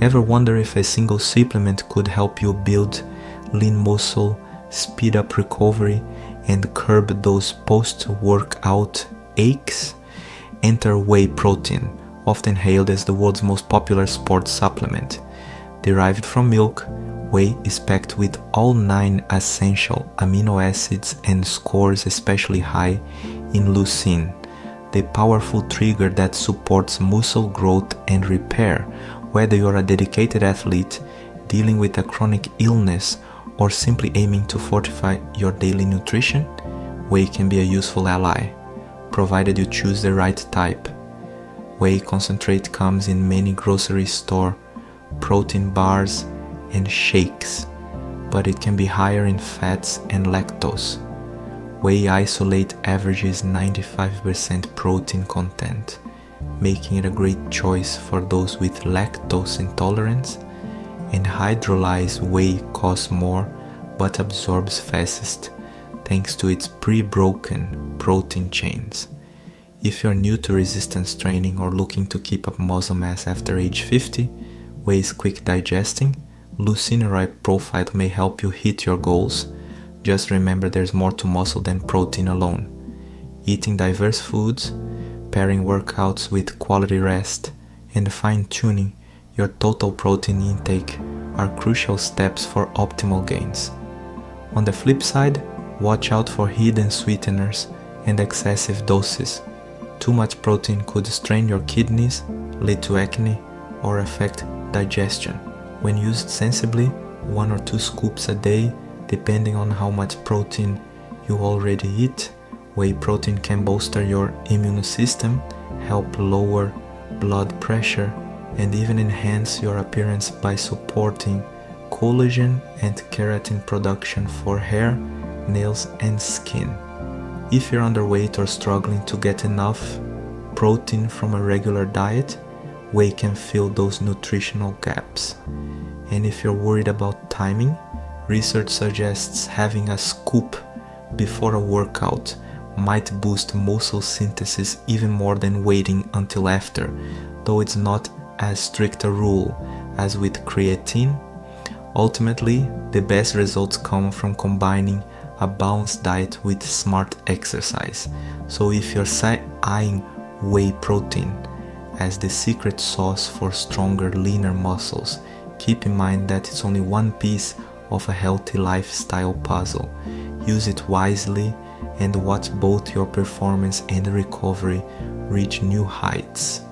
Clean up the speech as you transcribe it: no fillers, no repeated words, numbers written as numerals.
Ever wonder if a single supplement could help you build lean muscle, speed up recovery, and curb those post-workout aches? Enter whey protein, often hailed as the world's most popular sports supplement. Derived from milk, whey is packed with all 9 essential amino acids and scores especially high in leucine, the powerful trigger that supports muscle growth and repair. Whether you're a dedicated athlete, dealing with a chronic illness, or simply aiming to fortify your daily nutrition, whey can be a useful ally, provided you choose the right type. Whey concentrate comes in many grocery store protein bars and shakes, but it can be higher in fats and lactose. Whey isolate averages 95% protein content, making it a great choice for those with lactose intolerance, and hydrolysed whey costs more but absorbs fastest thanks to its pre-broken protein chains. If you're new to resistance training or looking to keep up muscle mass after age 50, whey is quick digesting, leucine profile may help you hit your goals. Just remember there's more to muscle than protein alone. Eating diverse foods, pairing workouts with quality rest, and fine-tuning your total protein intake are crucial steps for optimal gains. On the flip side, watch out for hidden sweeteners and excessive doses. Too much protein could strain your kidneys, lead to acne, or affect digestion. When used sensibly, 1 or 2 scoops a day, depending on how much protein you already eat, whey protein can bolster your immune system, help lower blood pressure, and even enhance your appearance by supporting collagen and keratin production for hair, nails, and skin. If you're underweight or struggling to get enough protein from a regular diet, whey can fill those nutritional gaps. And if you're worried about timing, research suggests having a scoop before a workout might boost muscle synthesis even more than waiting until after, though it's not as strict a rule as with creatine. Ultimately, the best results come from combining a balanced diet with smart exercise. So if you're eyeing whey protein as the secret sauce for stronger, leaner muscles, keep in mind that it's only one piece of a healthy lifestyle puzzle. Use it wisely and watch both your performance and recovery reach new heights.